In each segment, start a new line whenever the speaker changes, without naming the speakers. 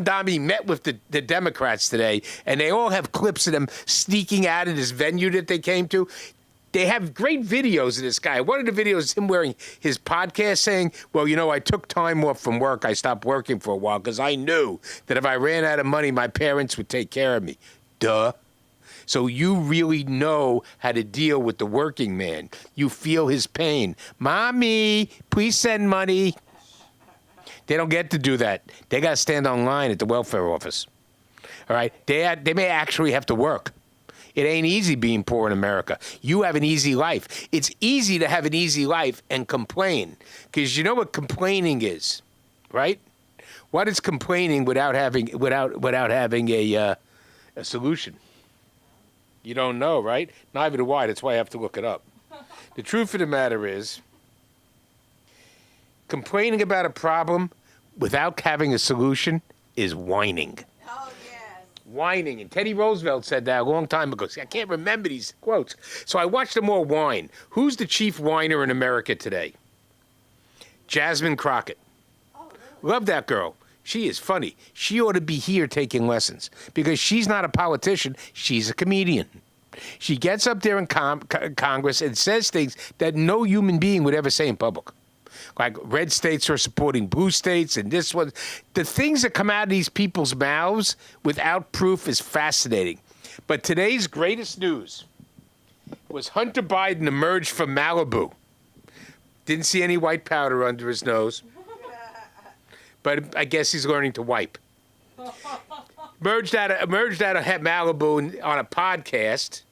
Dami met with the Democrats today, and they all have clips of them sneaking out of this venue that they came to. They have great videos of this guy. One of the videos is him wearing his podcast saying, well, you know, I took time off from work. I stopped working for a while because I knew that if I ran out of money, my parents would take care of me. Duh. So you really know how to deal with the working man. You feel his pain. Mommy, please send money. They don't get to do that. They got to stand online at the welfare office. All right? They may actually have to work. It ain't easy being poor in America. You have an easy life. It's easy to have an easy life and complain, because you know what complaining is, right? What is complaining without having a solution? You don't know, right? Neither do I. That's why I have to look it up. The truth of the matter is, complaining about a problem without having a solution is whining. Whining. And Teddy Roosevelt said that a long time ago. See, I can't remember these quotes. So I watched them all whine. Who's the chief whiner in America today? Jasmine Crockett. Oh, really? Love that girl. She is funny. She ought to be here taking lessons because she's not a politician. She's a comedian. She gets up there in Congress and says things that no human being would ever say in public. Like red states are supporting blue states and this one. The things that come out of these people's mouths without proof is fascinating. But today's greatest news was Hunter Biden emerged from Malibu. Didn't see any white powder under his nose. But I guess he's learning to wipe. Emerged out of Malibu on a podcast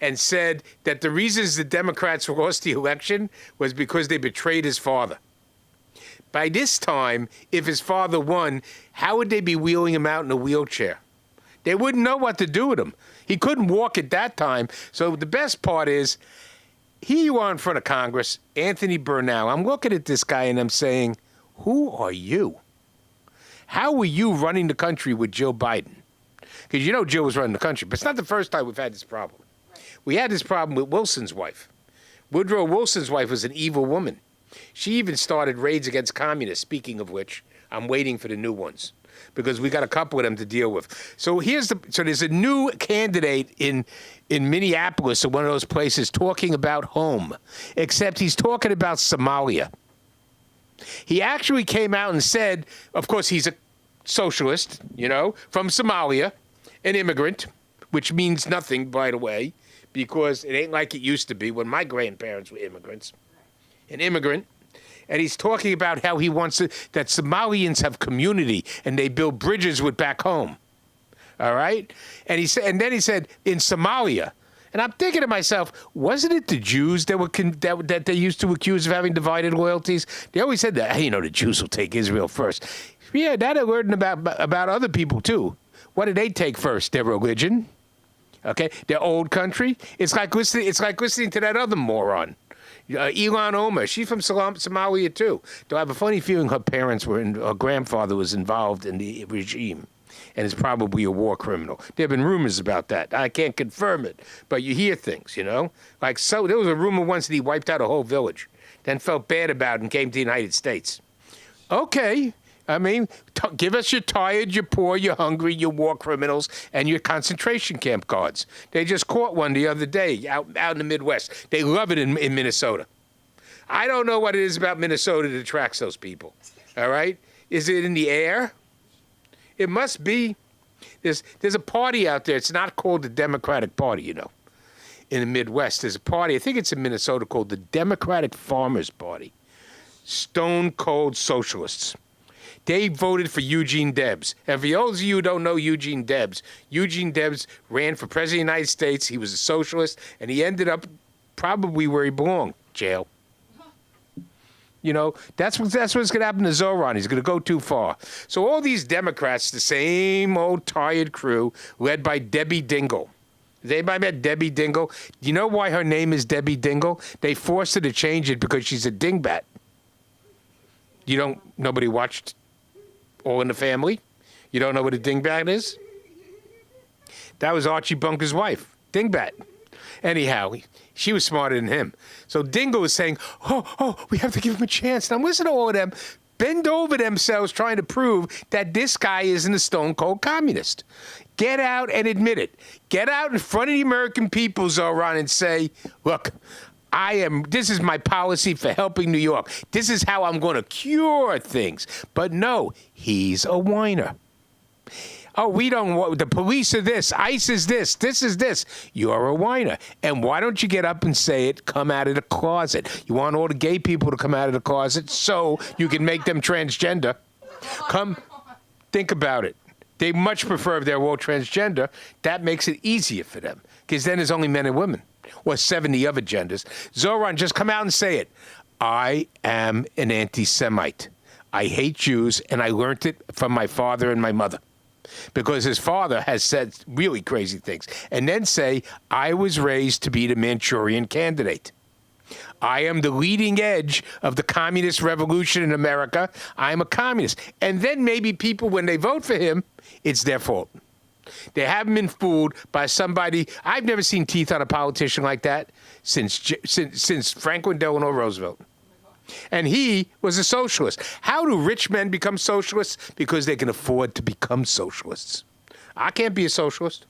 and said that the reasons the Democrats lost the election was because they betrayed his father. By this time, if his father won, how would they be wheeling him out in a wheelchair? They wouldn't know what to do with him. He couldn't walk at that time. So the best part is, here you are in front of Congress, Anthony Bernal. I'm looking at this guy and I'm saying, who are you? How were you running the country with Joe Biden? Because you know Joe was running the country, but it's not the first time we've had this problem. We had this problem with Wilson's wife. Woodrow Wilson's wife was an evil woman. She even started raids against communists, speaking of which, I'm waiting for the new ones, because we got a couple of them to deal with. So there's a new candidate in Minneapolis, or one of those places, talking about home, except he's talking about Somalia. He actually came out and said, of course, he's a socialist, you know, from Somalia, an immigrant, which means nothing, by the way, because it ain't like it used to be when my grandparents were immigrants. An immigrant. And he's talking about how he wants that Somalians have community and they build bridges with back home. All right? And then he said, in Somalia. And I'm thinking to myself, wasn't it the Jews that they used to accuse of having divided loyalties? They always said that, hey, you know, the Jews will take Israel first. Yeah, that I learned about other people, too. What did they take first? Their religion? Okay? Their old country? It's like listening to that other moron. Ilhan Omar, she's from Somalia, too. Though I have a funny feeling her grandfather was involved in the regime and is probably a war criminal. There have been rumors about that. I can't confirm it, but you hear things, you know? There was a rumor once that he wiped out a whole village, then felt bad about it and came to the United States. Okay. I mean, give us your tired, your poor, your hungry, your war criminals, and your concentration camp guards. They just caught one the other day out in the Midwest. They love it in Minnesota. I don't know what it is about Minnesota that attracts those people, all right? Is it in the air? It must be. There's a party out there. It's not called the Democratic Party, you know. In the Midwest, there's a party, I think it's in Minnesota, called the Democratic Farmers Party. Stone cold socialists. They voted for Eugene Debs. And for those of you who don't know Eugene Debs ran for president of the United States. He was a socialist, and he ended up probably where he belonged, jail. You know, that's what's going to happen to Zoran. He's going to go too far. So all these Democrats, the same old tired crew, led by Debbie Dingell. Has anybody met Debbie Dingell? Do you know why her name is Debbie Dingell? They forced her to change it because she's a dingbat. Nobody watched All in the Family? You don't know what a dingbat is? That was Archie Bunker's wife, dingbat. Anyhow, she was smarter than him. So Dingell was saying, oh, we have to give him a chance. Now listen to all of them bend over themselves trying to prove that this guy isn't a stone cold communist. Get out and admit it. Get out in front of the American people, Zoran, and say, look, this is my policy for helping New York. This is how I'm going to cure things. But no, he's a whiner. Oh, we don't, the police are this, ICE is this is this. You're a whiner. And why don't you get up and say it, come out of the closet? You want all the gay people to come out of the closet so you can make them transgender? Think about it. They much prefer if they're all transgender. That makes it easier for them because then there's only men and women or 70 other genders. Zoran, just come out and say it. I am an anti-Semite. I hate Jews, and I learned it from my father and my mother. Because his father has said really crazy things. And then say, I was raised to be the Manchurian candidate. I am the leading edge of the communist revolution in America. I'm a communist. And then maybe people, when they vote for him, it's their fault. They haven't been fooled by somebody. I've never seen teeth on a politician like that since Franklin Delano Roosevelt. And he was a socialist. How do rich men become socialists? Because they can afford to become socialists. I can't be a socialist.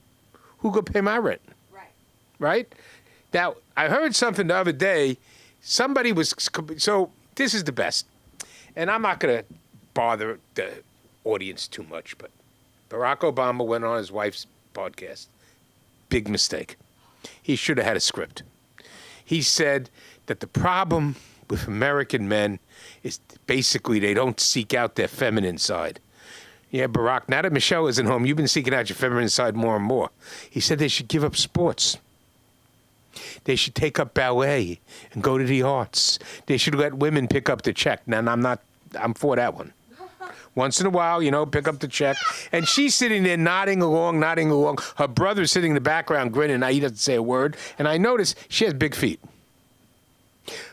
Who could pay my rent? Right? Now, I heard something the other day. Somebody was, so this is the best. And I'm not going to bother the audience too much, but Barack Obama went on his wife's podcast. Big mistake. He should have had a script. He said that the problem with American men is basically they don't seek out their feminine side. Yeah, Barack, now that Michelle isn't home, you've been seeking out your feminine side more and more. He said they should give up sports. They should take up ballet and go to the arts. They should let women pick up the check. Now, I'm for that one. Once in a while, pick up the check. And she's sitting there nodding along. Her brother's sitting in the background grinning. Now he doesn't say a word. And I notice she has big feet.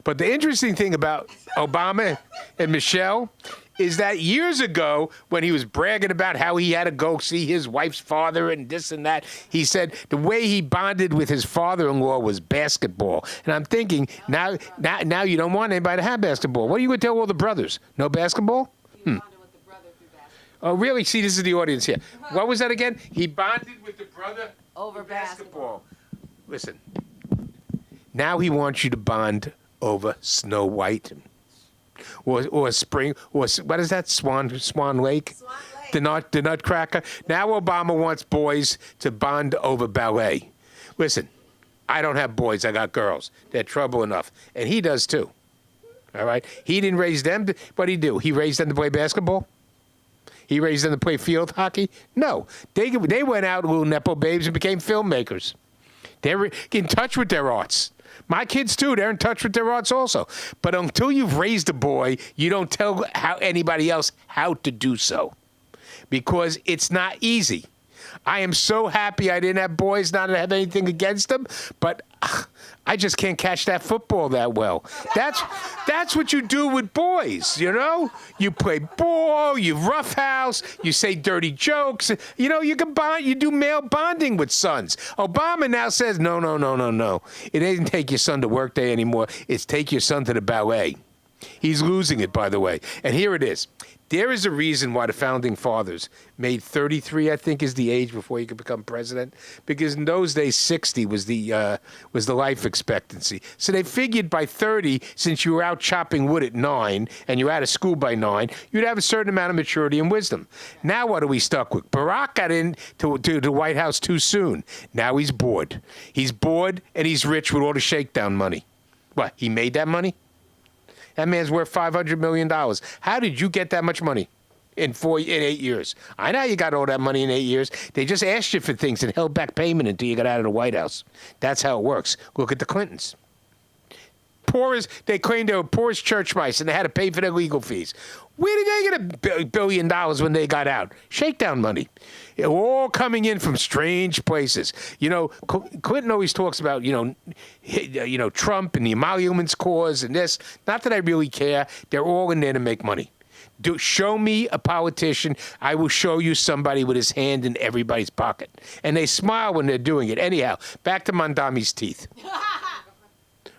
But the interesting thing about Obama and Michelle is that years ago, when he was bragging about how he had to go see his wife's father and this and that, he said the way he bonded with his father-in-law was basketball. And I'm thinking, now you don't want anybody to have basketball. What are you going to tell all the brothers? No basketball?
Bonded with the brother through basketball.
Oh, really? See, this is the audience here. What was that again? He bonded with the brother
over basketball.
Listen, now he wants you to bond over Snow White or Spring, or what is that, Swan Lake?
Swan Lake.
The Nutcracker. Now Obama wants boys to bond over ballet. Listen, I don't have boys, I got girls. They're trouble enough. And he does too. All right? He didn't raise them, what'd he do? He raised them to play basketball? He raised them to play field hockey? No. They went out, little Nepo babes, and became filmmakers. They're in touch with their arts. My kids, too, they're in touch with their arts also. But until you've raised a boy, you don't tell anybody else how to do so. Because it's not easy. I am so happy I didn't have boys, not to have anything against them, but I just can't catch that football that well. That's what you do with boys, You play ball, you roughhouse, you say dirty jokes. You can bond, you do male bonding with sons. Obama now says, no. It ain't take your son to work day anymore. It's take your son to the ballet. He's losing it, by the way. And here it is. There is a reason why the founding fathers made 33, I think, is the age before you could become president, because in those days 60 was the life expectancy. So they figured by 30, since you were out chopping wood at 9 and you're out of school by 9, you'd have a certain amount of maturity and wisdom. Now what are we stuck with? Barack got into the White House too soon. Now he's bored. He's bored and he's rich with all the shakedown money. What? He made that money? That man's worth $500 million. How did you get that much money in 8 years? I know you got all that money in 8 years. They just asked you for things and held back payment until you got out of the White House. That's how it works. Look at the Clintons. They claimed they were poor as church mice and they had to pay for their legal fees. Where did they get $1 billion when they got out? Shakedown money. All coming in from strange places. Clinton always talks about, Trump and the emoluments cause and this. Not that I really care. They're all in there to make money. Show me a politician. I will show you somebody with his hand in everybody's pocket. And they smile when they're doing it. Anyhow, back to Mondami's teeth.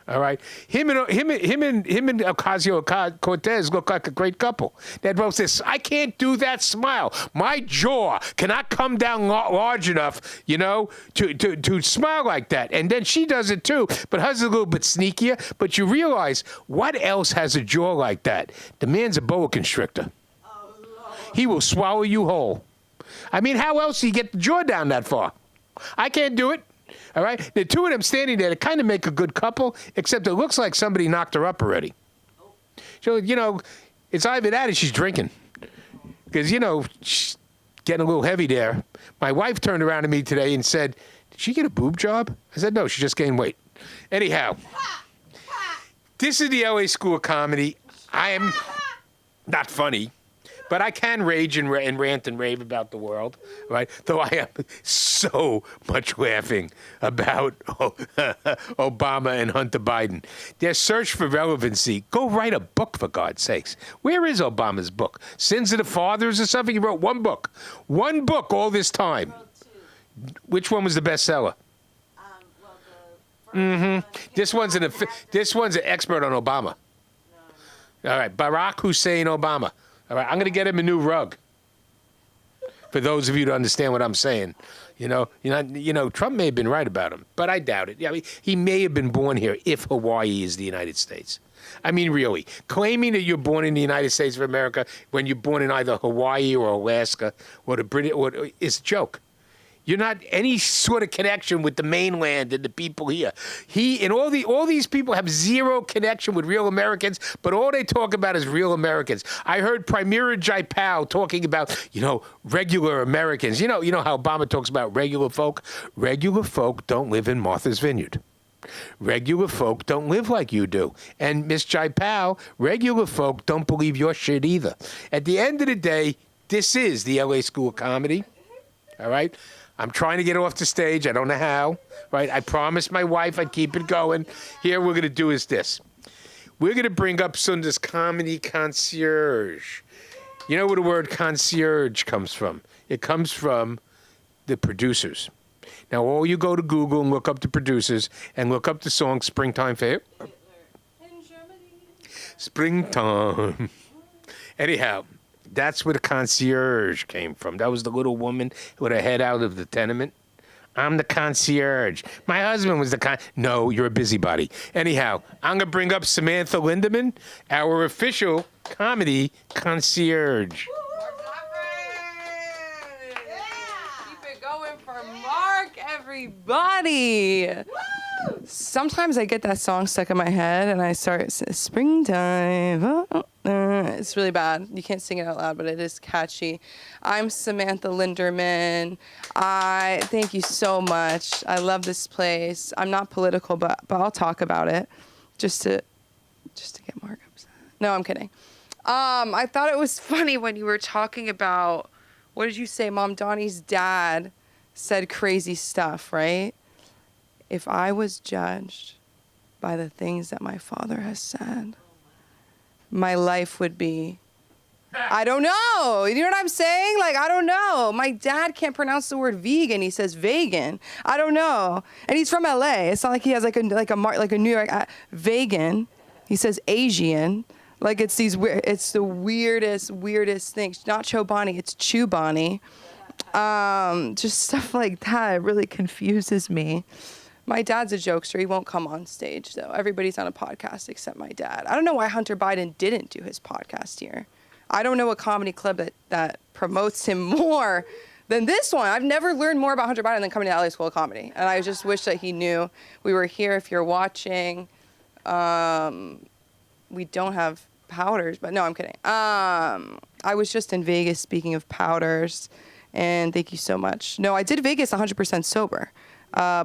All right, him and Ocasio-Cortez look like a great couple. They both says, "I can't do that smile. My jaw cannot come down large enough, to smile like that." And then she does it too, but hers is a little bit sneakier. But you realize what else has a jaw like that? The man's a boa constrictor.
Oh, Lord.
He will swallow you whole. I mean, how else do you get the jaw down that far? I can't do it. All right? The two of them standing there to kind of make a good couple, except it looks like somebody knocked her up already. So, it's either that or she's drinking. Because, she's getting a little heavy there. My wife turned around to me today and said, "Did she get a boob job?" I said, "No, she just gained weight." Anyhow, this is the LA School of Comedy. I am not funny. But I can rage and rant and rave about the world, right? Though I am so much laughing about Obama and Hunter Biden. Their search for relevancy. Go write a book, for God's sakes. Where is Obama's book? Sins of the Fathers or something? He wrote one book. One book all this time. Which one was the bestseller? This one's an expert on Obama. All right, Barack Hussein Obama. All right, I'm going to get him a new rug. For those of you to understand what I'm saying, Trump may have been right about him, but I doubt it. I mean, he may have been born here if Hawaii is the United States. I mean, really, claiming that you're born in the United States of America when you're born in either Hawaii or Alaska or the British, is a joke. You're not any sort of connection with the mainland and the people here. He and all these people have zero connection with real Americans, but all they talk about is real Americans. I heard Primera Jayapal talking about, regular Americans. You know how Obama talks about regular folk? Regular folk don't live in Martha's Vineyard. Regular folk don't live like you do. And Miss Jayapal, regular folk don't believe your shit either. At the end of the day, this is the LA School of Comedy. All right? I'm trying to get off the stage. I don't know how, right? I promised my wife I'd keep it going. Here, we're going to do is this. We're going to bring up Sunda's comedy concierge. You know where the word concierge comes from? It comes from the producers. Now, all you go to Google and look up the producers and look up the song Springtime Fair.
In Germany.
Springtime. Anyhow. That's where the concierge came from. That was the little woman with her head out of the tenement. I'm the concierge. My husband was the No, you're a busybody. Anyhow, I'm going to bring up Samantha Lindemann, our official comedy concierge.
Keep it going for Mark, everybody. Sometimes I get that song stuck in my head and I start springtime. It's really bad. You can't sing it out loud, but it is catchy. I'm Samantha Linderman. I thank you so much. I love this place. I'm not political, but I'll talk about it just to get Mark upset. No, I'm kidding. I thought it was funny when you were talking about, what did you say? Mom Donnie's dad said crazy stuff, right? If I was judged by the things that my father has said, my life would be, I don't know. You know what I'm saying? Like, I don't know. My dad can't pronounce the word vegan. He says vegan. I don't know. And he's from LA. It's not like he has like a New York vegan. He says Asian. Like it's the weirdest things. Not Chobani, it's Chubani. Just stuff like that. It really confuses me. My dad's a jokester. He won't come on stage, though. Everybody's on a podcast except my dad. I don't know why Hunter Biden didn't do his podcast here. I don't know a comedy club that promotes him more than this one. I've never learned more about Hunter Biden than coming to LA School of Comedy. And I just wish that he knew we were here. If you're watching, we don't have powders, but no, I'm kidding. I was just in Vegas, speaking of powders, and thank you so much. No, I did Vegas 100% sober.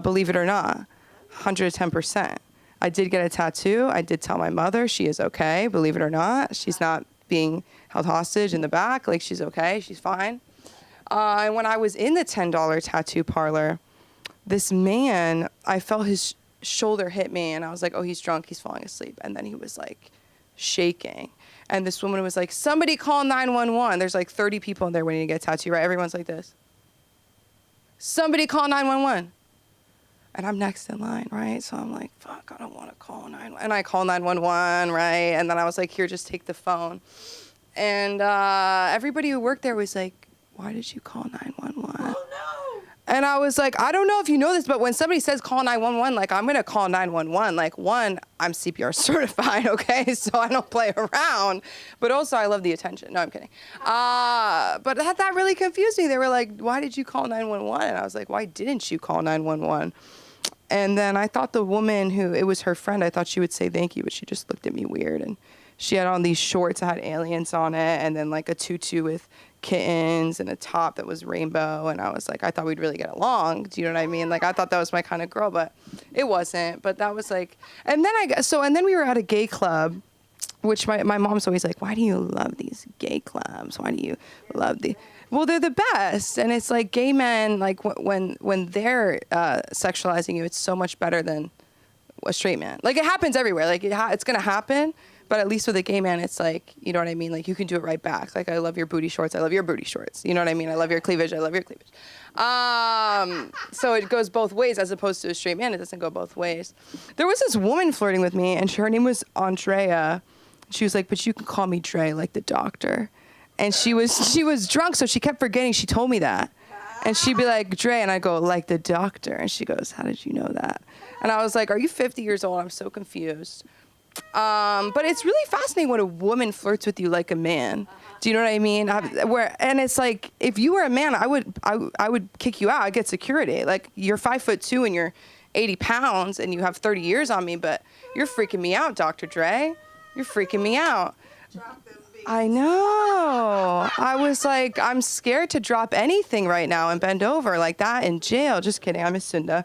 Believe it or not, 110%. I did get a tattoo. I did tell my mother she is okay. Believe it or not, she's not being held hostage in the back. Like, she's okay. She's fine. And when I was in the $10 tattoo parlor, this man, I felt his shoulder hit me, and I was like, oh, he's drunk. He's falling asleep. And then he was, like, shaking. And this woman was like, somebody call 911. There's, like, 30 people in there waiting to get a tattoo, right? Everyone's like this. Somebody call 911. And I'm next in line, right? So I'm like, fuck, I don't want to call 911. And I call 911, right? And then I was like, here, just take the phone. And everybody who worked there was like, why did you call 911?
Oh, no.
And I was like, I don't know if you know this, but when somebody says call 911, like, I'm going to call 911. Like, one, I'm CPR certified, okay? So I don't play around. But also, I love the attention. No, I'm kidding. But that really confused me. They were like, why did you call 911? And I was like, why didn't you call 911? And then I thought the woman it was her friend, I thought she would say thank you, but she just looked at me weird. And she had on these shorts that had aliens on it, and then like a tutu with kittens and a top that was rainbow. And I was like, I thought we'd really get along. Do you know what I mean? Like, I thought that was my kind of girl, but it wasn't. But that was like, and then we were at a gay club, which my mom's always like, why do you love these gay clubs? Why do you love the... Well, they're the best. And it's like gay men, like when they're sexualizing you, it's so much better than a straight man. Like, it happens everywhere. Like, it's going to happen. But at least with a gay man, it's like, you know what I mean? Like, you can do it right back. Like, I love your booty shorts. I love your booty shorts. You know what I mean? I love your cleavage. I love your cleavage. So it goes both ways, as opposed to a straight man. It doesn't go both ways. There was this woman flirting with me, and her name was Andrea. She was like, but you can call me Dre, like the doctor. And she was drunk, so she kept forgetting she told me that. And she'd be like, Dre, and I go, like the doctor. And she goes, how did you know that? And I was like, are you 50 years old? I'm so confused. But it's really fascinating when a woman flirts with you like a man. Do you know what I mean? And it's like, if you were a man, I would kick you out. I'd get security. Like, you're 5'2" and you're 80 pounds and you have 30 years on me, but you're freaking me out, Dr. Dre. You're freaking me out. I know. I was like, I'm scared to drop anything right now and bend over like that in jail. Just kidding. I miss Sunda.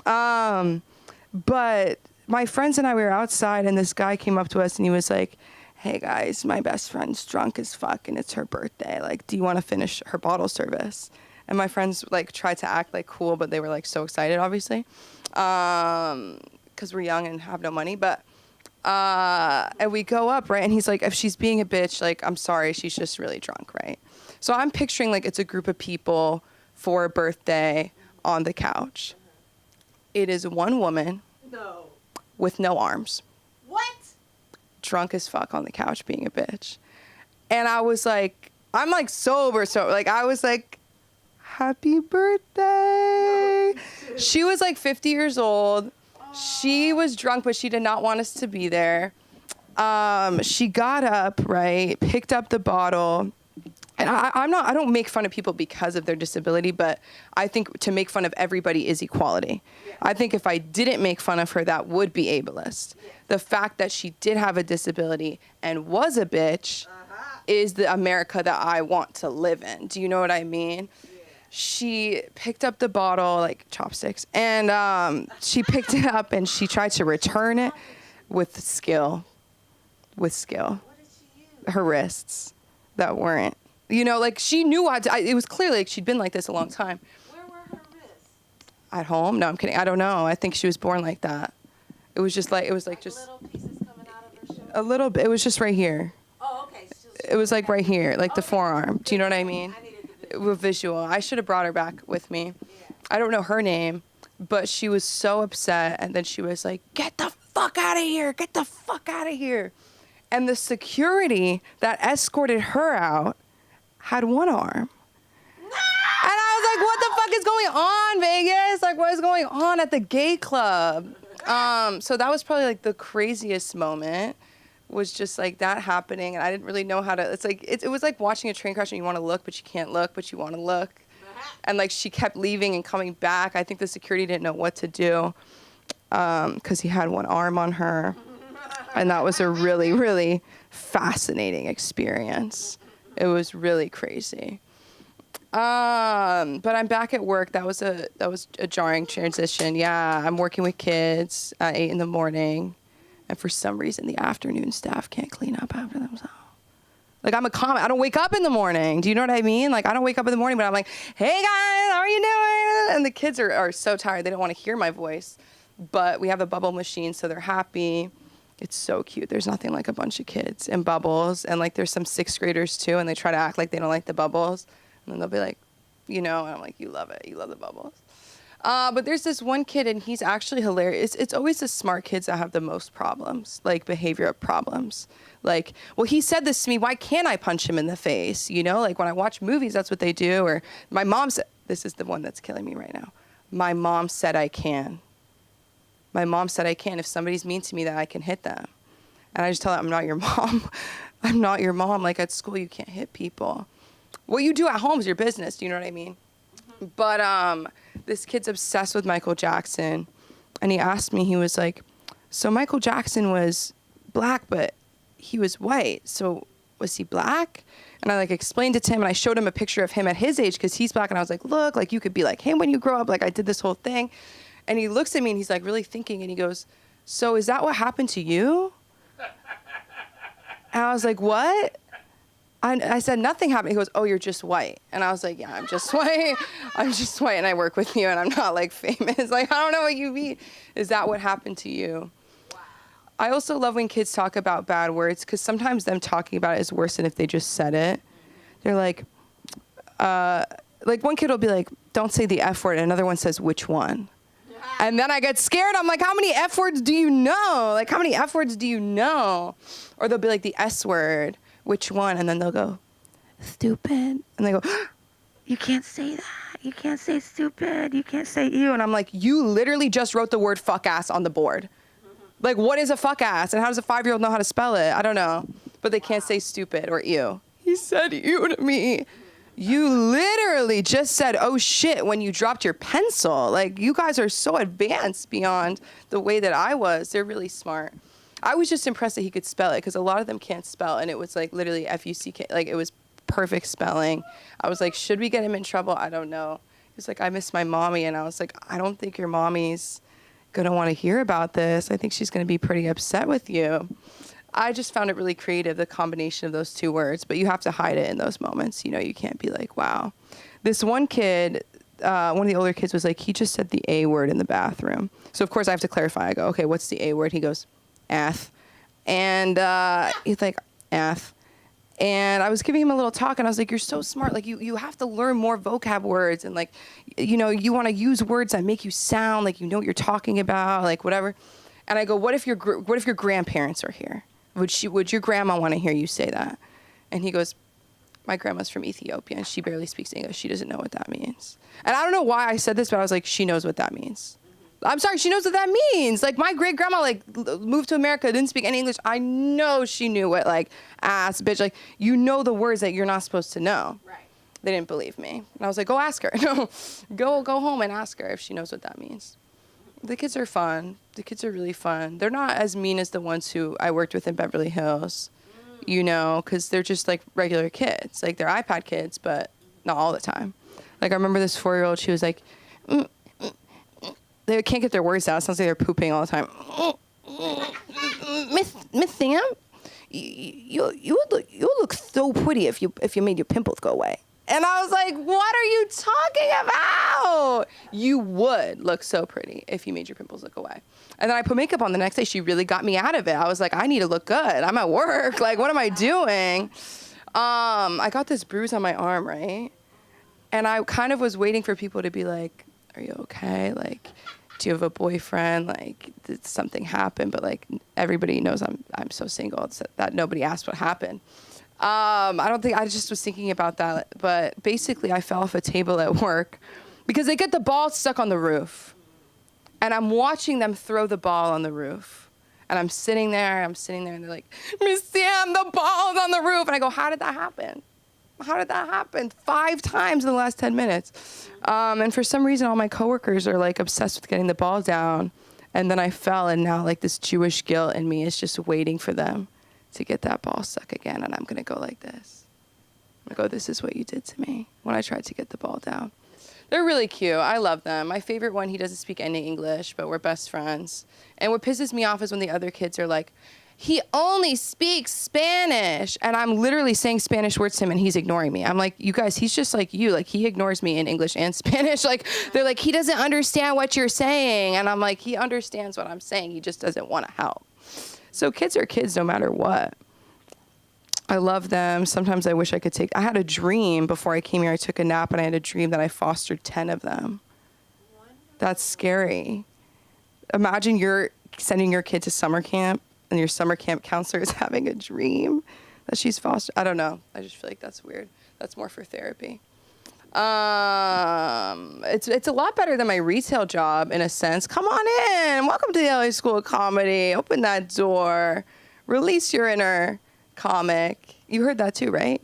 But my friends and I, we were outside, and this guy came up to us, and he was like, hey, guys, my best friend's drunk as fuck, and it's her birthday. Like, do you want to finish her bottle service? And my friends, like, tried to act, like, cool, but they were, like, so excited, obviously, because we're young and have no money. But and we go up, right? And he's like, if she's being a bitch, like, I'm sorry, she's just really drunk, right? So I'm picturing, like, it's a group of people for a birthday on the couch. It is one woman with no arms.
What?
Drunk as fuck on the couch being a bitch. And I was like, I'm, like, sober, so, like, I was like, happy birthday. She was, like, 50 years old. She was drunk, but she did not want us to be there. She got up, right, picked up the bottle. And I don't make fun of people because of their disability, but I think to make fun of everybody is equality. Yeah. I think if I didn't make fun of her, that would be ableist. Yeah. The fact that she did have a disability and was a bitch is the America that I want to live in. Do you know what I mean? Yeah. She picked up the bottle, like chopsticks, and she picked it up and she tried to return it with skill. With skill.
What did she use?
Her wrists that weren't. You know, like, she knew how to, it was clearly like she'd been like this a long time.
Where were her wrists?
At home? No, I'm kidding. I don't know. I think she was born like that. It was just like, just
little pieces coming out of her shoulder?
a little bit. It was just right here.
Oh, okay.
It was like right here, like the forearm. Do you know what I mean?
I needed the
It was visual. I should have brought her back with me.
Yeah.
I don't know her name, but she was so upset. And then she was like, get the fuck out of here. Get the fuck out of here. And the security that escorted her out had one arm. And I was like, what the fuck is going on, Vegas? Like, what is going on at the gay club? So that was probably like the craziest moment, was just like that happening. And I didn't really know how to, it's like, it was like watching a train crash and you want to look, but you can't look, but you want to look. And like, she kept leaving and coming back. I think the security didn't know what to do, because he had one arm on her. And that was a really, really fascinating experience. It was really crazy. But I'm back at work. That was a jarring transition. Yeah, I'm working with kids at 8 in the morning, and for some reason the afternoon staff can't clean up after themselves. Like, I'm a comic. I don't wake up in the morning. Do you know what I mean? Like, I don't wake up in the morning, but I'm like, hey guys, how are you doing? And the kids are so tired. They don't want to hear my voice. But we have a bubble machine, so they're happy. It's so cute. There's nothing like a bunch of kids in bubbles. And, like, there's some 6th graders, too, and they try to act like they don't like the bubbles. And then they'll be like, you know, and I'm like, you love it. You love the bubbles. But there's this one kid, and he's actually hilarious. It's always the smart kids that have the most problems, like behavior problems. Like, well, he said this to me. Why can't I punch him in the face? You know, like when I watch movies, that's what they do. Or my mom said, this is the one that's killing me right now. My mom said I can. My mom said I can. If somebody's mean to me, that I can hit them. And I just tell them, I'm not your mom. I'm not your mom. Like at school, you can't hit people. What you do at home is your business. Do you know what I mean? But this kid's obsessed with Michael Jackson. And he asked me, he was like, so Michael Jackson was black, but he was white. So was he black? And I like explained it to him, and I showed him a picture of him at his age because he's black. And I was like, look, like you could be like him when you grow up. Like I did this whole thing. And he looks at me and he's like really thinking, and he goes, so is that what happened to you? And I was like, what? I said, nothing happened. He goes, oh, you're just white. And I was like, yeah, I'm just white. I'm just white, and I work with you, and I'm not like famous. Like, I don't know what you mean. Is that what happened to you? Wow. I also love when kids talk about bad words, because sometimes them talking about it is worse than if they just said it. They're like one kid will be like, don't say the F word, and another one says, which one? And then I get scared. I'm like, how many F words do you know? Like, how many F words do you know? Or they'll be like the S word. Which one? And then they'll go, stupid. And they go, you can't say that. You can't say stupid. You can't say ew. And I'm like, you literally just wrote the word fuck ass on the board. Like, what is a fuck ass? And how does a 5-year-old know how to spell it? I don't know. But they can't say stupid or ew. He said ew to me. You literally just said, oh shit, when you dropped your pencil. Like, you guys are so advanced beyond the way that I was. They're really smart. I was just impressed that he could spell it, because a lot of them can't spell, and it was like literally F-U-C-K, like it was perfect spelling. I was like, should we get him in trouble? I don't know. He was like, I miss my mommy, and I was like, I don't think your mommy's gonna want to hear about this. I think she's gonna be pretty upset with you. I just found it really creative, the combination of those two words, but you have to hide it in those moments. You know, you can't be like, wow. This one kid, one of the older kids was like, he just said the A word in the bathroom. So of course I have to clarify. I go, okay, what's the A word? He goes, F. And he's like, F. And I was giving him a little talk, and I was like, you're so smart. Like, you have to learn more vocab words, and like, you know, you want to use words that make you sound like you know what you're talking about, like whatever. And I go, what if your grandparents are here? Would your grandma want to hear you say that? And he goes, my grandma's from Ethiopia, and she barely speaks English. She doesn't know what that means. And I don't know why I said this, but I was like, she knows what that means. I'm sorry, she knows what that means. Like, my great grandma, like, moved to America, didn't speak any English. I know she knew what, like, ass, bitch, like, you know the words that you're not supposed to know. Right. They didn't believe me. And I was like, go ask her. No, go home and ask her if she knows what that means. The kids are fun. The kids are really fun. They're not as mean as the ones who I worked with in Beverly Hills, you know, because they're just, like, regular kids. Like, they're iPad kids, but not all the time. Like, I remember this 4-year-old, she was like, they can't get their words out. It sounds like they're pooping all the time. Miss Sam, you would look so pretty if you made your pimples go away. And I was like, what are you talking about? You would look so pretty if you made your pimples look away. And then I put makeup on the next day. She really got me out of it. I was like, I need to look good. I'm at work. Like, what am I doing? I got this bruise on my arm, right? And I kind of was waiting for people to be like, are you okay? Like, do you have a boyfriend? Like, did something happen? But like, everybody knows I'm so single. It's that nobody asked what happened. I just was thinking about that. But basically, I fell off a table at work because they get the ball stuck on the roof. And I'm watching them throw the ball on the roof. And I'm sitting there, and they're like, Miss Sam, the ball's on the roof. And I go, how did that happen? How did that happen? 5 times in the last 10 minutes. And for some reason, all my coworkers are like obsessed with getting the ball down. And then I fell, and now like this Jewish guilt in me is just waiting for them to get that ball stuck again. And I'm going to go like this. I'm going to go, this is what you did to me when I tried to get the ball down. They're really cute. I love them. My favorite one, he doesn't speak any English, but we're best friends. And what pisses me off is when the other kids are like, he only speaks Spanish. And I'm literally saying Spanish words to him, and he's ignoring me. I'm like, you guys, he's just like you. Like, he ignores me in English and Spanish. Like, they're like, he doesn't understand what you're saying. And I'm like, he understands what I'm saying. He just doesn't want to help. So kids are kids no matter what. I love them. Sometimes I wish I could I had a dream before I came here. I took a nap, and I had a dream that I fostered 10 of them. That's scary. Imagine you're sending your kid to summer camp and your summer camp counselor is having a dream that she's foster. I don't know. I just feel like that's weird. That's more for therapy. It's a lot better than my retail job in a sense. Come on in. Welcome to the LA School of Comedy. Open that door. Release your inner comic. You heard that too, right?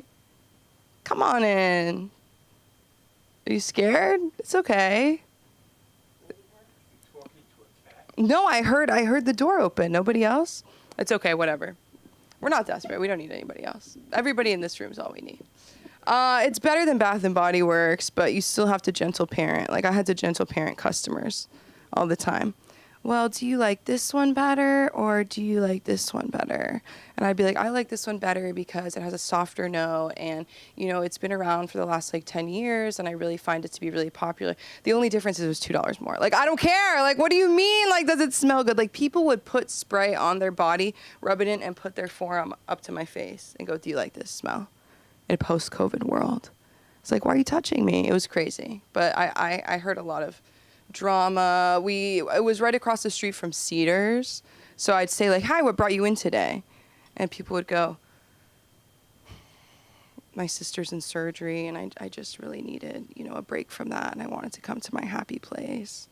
Come on in. Are you scared? It's okay. No, I heard the door open. Nobody else? It's okay, whatever. We're not desperate. We don't need anybody else. Everybody in this room is all we need. It's better than Bath and Body Works, but you still have to gentle parent. Like I had to gentle parent customers all the time. Well, do you like this one better or do you like this one better? And I'd be like, I like this one better because it has a softer note and, you know, it's been around for the last like 10 years and I really find it to be really popular. The only difference is it was $2 more. Like, I don't care. Like, what do you mean? Like, does it smell good? Like, people would put spray on their body, rub it in, and put their forearm up to my face and go, do you like this smell? In a post-COVID world. It's like, why are you touching me? It was crazy. But I heard a lot of drama. It was right across the street from Cedars. So I'd say like, hi, what brought you in today? And people would go, my sister's in surgery and I just really needed, you know, a break from that and I wanted to come to my happy place.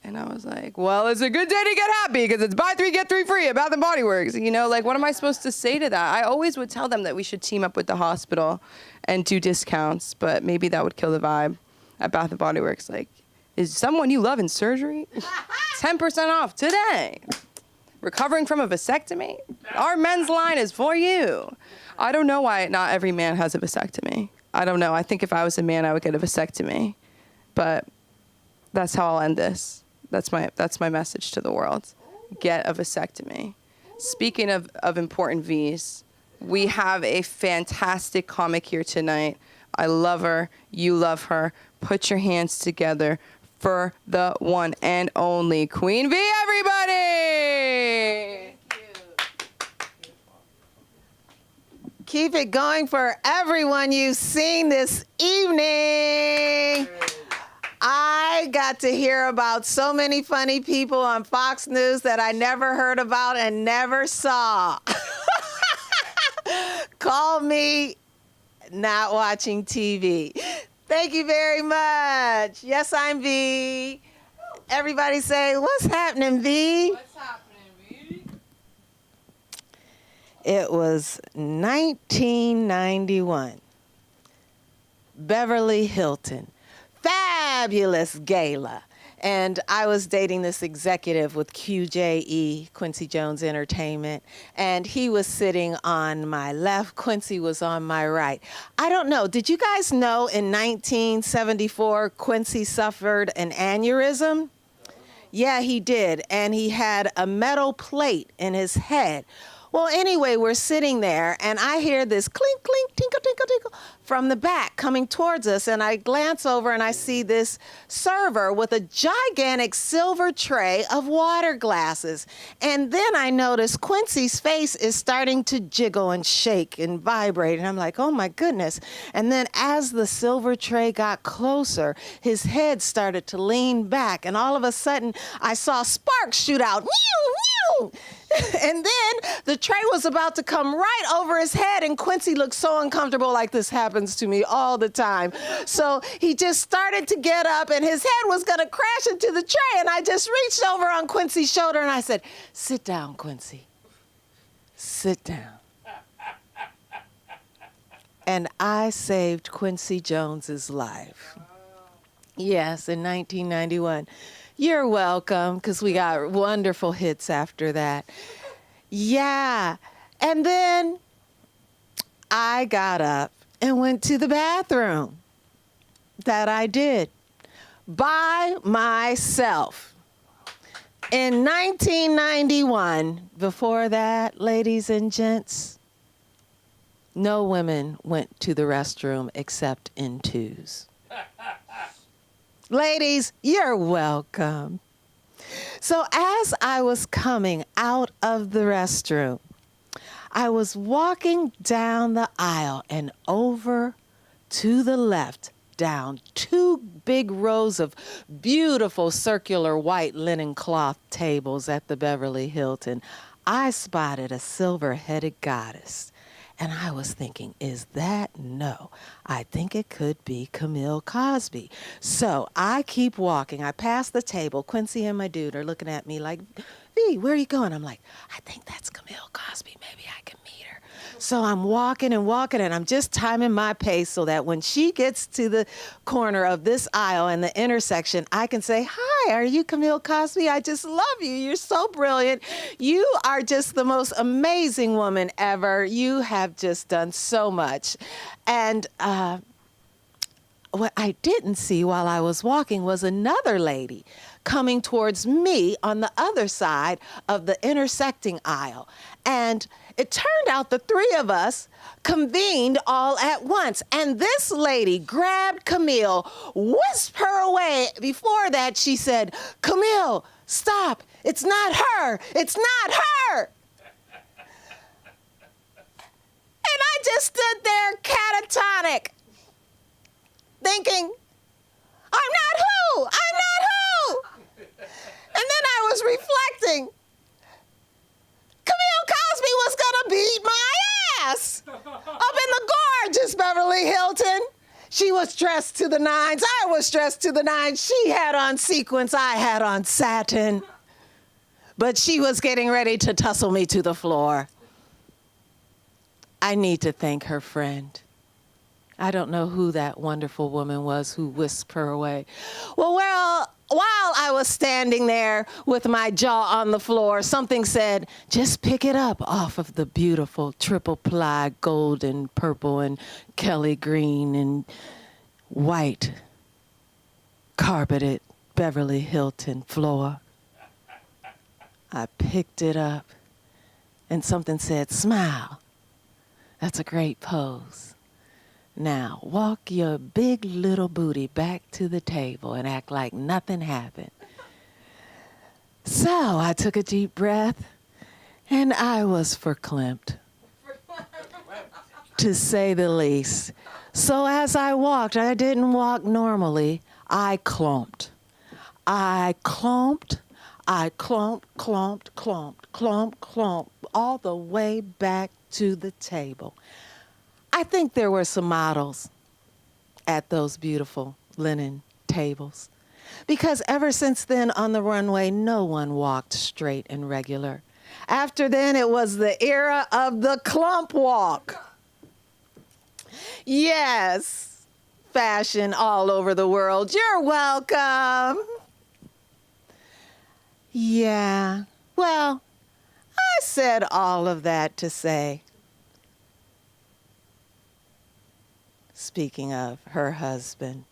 And I was like, well, it's a good day to get happy because it's buy 3, get 3 free at Bath and Body Works. You know, like, what am I supposed to say to that? I always would tell them that we should team up with the hospital and do discounts, but maybe that would kill the vibe at Bath and Body Works. Like, is someone you love in surgery? 10% off today. Recovering from a vasectomy? Our men's line is for you. I don't know why not every man has a vasectomy. I don't know. I think if I was a man, I would get a vasectomy. But that's how I'll end this. That's my message to the world. Get a vasectomy. Speaking of important V's, we have a fantastic comic here tonight. I love her. You love her. Put your hands together for the one and only Queen V, everybody!
Keep it going for everyone you've seen this evening. I got to hear about so many funny people on Fox News that I never heard about and never saw. Call me not watching TV. Thank you very much. Yes, I'm V. Everybody say, what's happening, V?
What's happening, V?
It was 1991. Beverly Hilton. Fabulous gala. And I was dating this executive with QJE, Quincy Jones Entertainment, and he was sitting on my left. Quincy was on my right. I don't know. Did you guys know in 1974, Quincy suffered an aneurysm? Yeah, he did. And he had a metal plate in his head. Well, anyway, we're sitting there, and I hear this clink, clink, tinkle, tinkle, tinkle from the back coming towards us, and I glance over, and I see this server with a gigantic silver tray of water glasses. And then I notice Quincy's face is starting to jiggle and shake and vibrate, and I'm like, oh, my goodness. And then as the silver tray got closer, his head started to lean back, and all of a sudden, I saw sparks shoot out. Mew, mew. And then the tray was about to come right over his head, and Quincy looked so uncomfortable, like this happens to me all the time. So he just started to get up, and his head was going to crash into the tray, and I just reached over on Quincy's shoulder, and I said, sit down, Quincy. Sit down. And I saved Quincy Jones's life. Yes, in 1991. You're welcome, because we got wonderful hits after that. Yeah. And then I got up and went to the bathroom. That I did. By myself. In 1991, before that, ladies and gents, no women went to the restroom except in twos. Ladies, you're welcome. So as I was coming out of the restroom, I was walking down the aisle, and over to the left, down 2 big rows of beautiful circular white linen cloth tables at the Beverly Hilton, I spotted a silver-headed goddess. And I was thinking, is that? No. I think it could be Camille Cosby. So I keep walking. I pass the table. Quincy and my dude are looking at me like, V, where are you going? I'm like, I think that's Camille Cosby. Maybe I can meet her. So I'm walking and walking, and I'm just timing my pace so that when she gets to the corner of this aisle and the intersection, I can say, hi, are you Camille Cosby? I just love you. You're so brilliant. You are just the most amazing woman ever. You have just done so much. And what I didn't see while I was walking was another lady coming towards me on the other side of the intersecting aisle. And it turned out the 3 of us convened all at once. And this lady grabbed Camille, whisked her away. Before that, she said, Camille, stop. It's not her. It's not her. And I just stood there catatonic, thinking, I'm not who? I'm not who? And then I was reflecting, Camille Cosby was gonna beat my ass up in the gorgeous Beverly Hilton. She was dressed to the nines. I was dressed to the nines. She had on sequins. I had on satin. But she was getting ready to tussle me to the floor. I need to thank her friend. I don't know who that wonderful woman was who whisked her away. Well, while I was standing there with my jaw on the floor, something said, just pick it up off of the beautiful triple ply gold and purple and Kelly green and white carpeted Beverly Hilton floor. I picked it up and something said, smile. That's a great pose. Now, walk your big little booty back to the table and act like nothing happened. So I took a deep breath, and I was verklempt, to say the least. So as I walked, I didn't walk normally. I clomped. I clomped, clomp, all the way back to the table. I think there were some models at those beautiful linen tables, because ever since then on the runway, no one walked straight and regular. After then, it was the era of the clump walk. Yes, fashion all over the world. You're welcome. Yeah, well, I said all of that to say, speaking of her husband,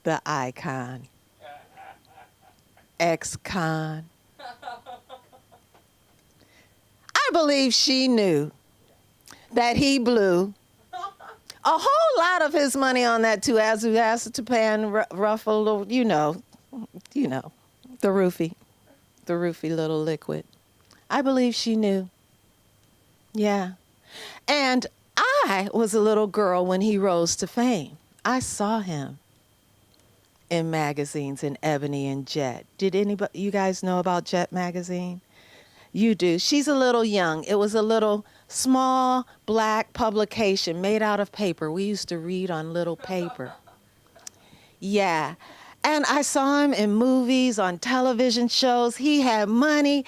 the icon, ex-con, I believe she knew that he blew a whole lot of his money on that Tuazu ruffle, you know, the roofie little liquid. I believe she knew. Yeah. And I was a little girl when he rose to fame. I saw him in magazines in Ebony and Jet. Did anybody, you guys know about Jet magazine? You do. She's a little young. It was a little small black publication made out of paper. We used to read on little paper. Yeah. And I saw him in movies, on television shows. He had money.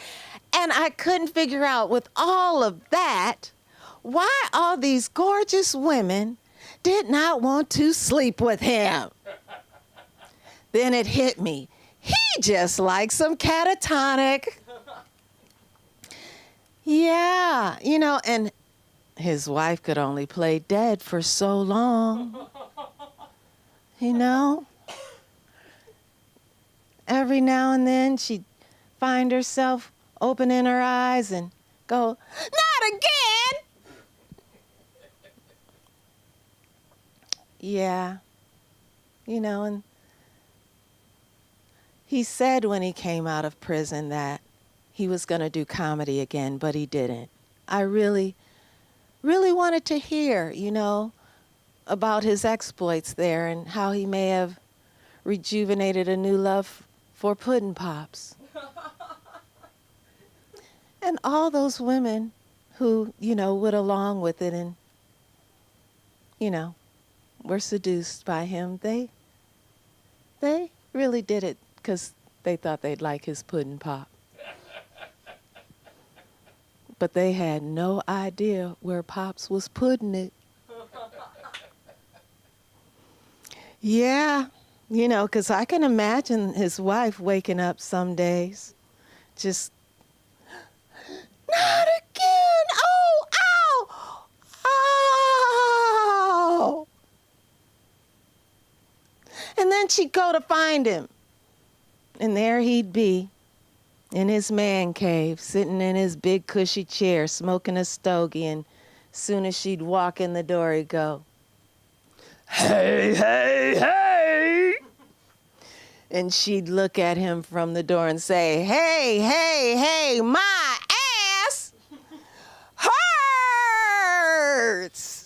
And I couldn't figure out, with all of that, why all these gorgeous women did not want to sleep with him. Then it hit me. He just likes some catatonic. Yeah, you know, and his wife could only play dead for so long. You know? Every now and then she'd find herself opening her eyes and go, not again! Yeah, you know, and he said when he came out of prison that he was going to do comedy again, but he didn't. I really wanted to hear, you know, about his exploits there and how he may have rejuvenated a new love for pudding pops. And all those women who, went along with it and, were seduced by him, they really did it because they thought they'd like his pudding pop. But they had no idea where Pops was putting it. Yeah, because I can imagine his wife waking up some days just, not again! Oh, ow! Oh! And then she'd go to find him. And there he'd be, in his man cave, sitting in his big cushy chair, smoking a stogie, and as soon as she'd walk in the door, he'd go, "Hey, hey, hey!" And she'd look at him from the door and say, "Hey, hey, hey, my ass hurts!"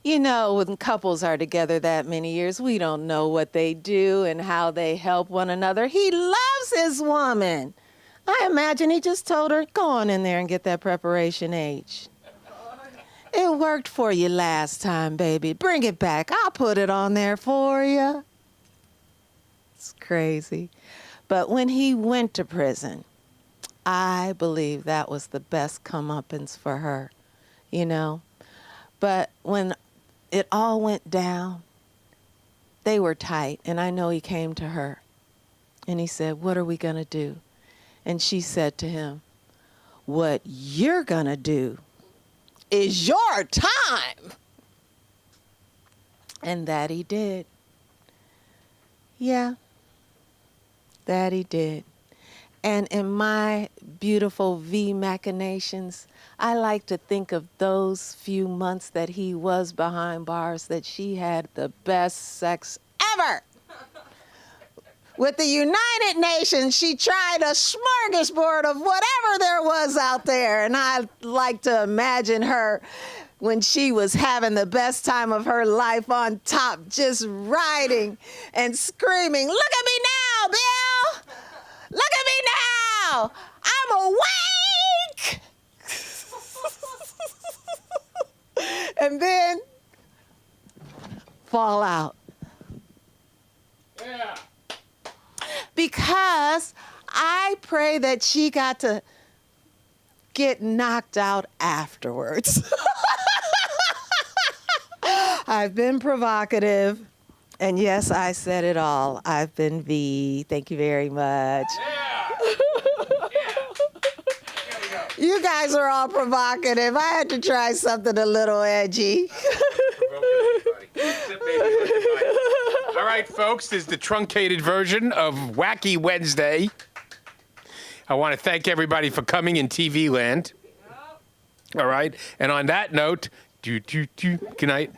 When couples are together that many years, we don't know what they do and how they help one another. He loves his woman. I imagine he just told her, "Go on in there and get that preparation H. It worked for you last time, baby. Bring it back. I'll put it on there for you." It's crazy. But when he went to prison, I believe that was the best comeuppance for her, But when it all went down, they were tight, and I know he came to her. And he said, "What are we going to do?" And she said to him, "What you're going to do is your time." And that he did. Yeah, that he did. And in my beautiful V machinations, I like to think of those few months that he was behind bars that she had the best sex ever. With the United Nations, she tried a smorgasbord of whatever there was out there. And I like to imagine her when she was having the best time of her life on top, just riding and screaming, "Look at me now, Bill! Look at me now! I'm awake!" And then fall out.
Yeah.
Because I pray that she got to get knocked out afterwards. I've been provocative. And yes, I said it all. I've been V. Thank you very much.
Yeah.
You guys are all provocative. I had to try something a little edgy.
All right, folks, this is the truncated version of Wacky Wednesday. I want to thank everybody for coming in TV land. All right, and on that note, good night.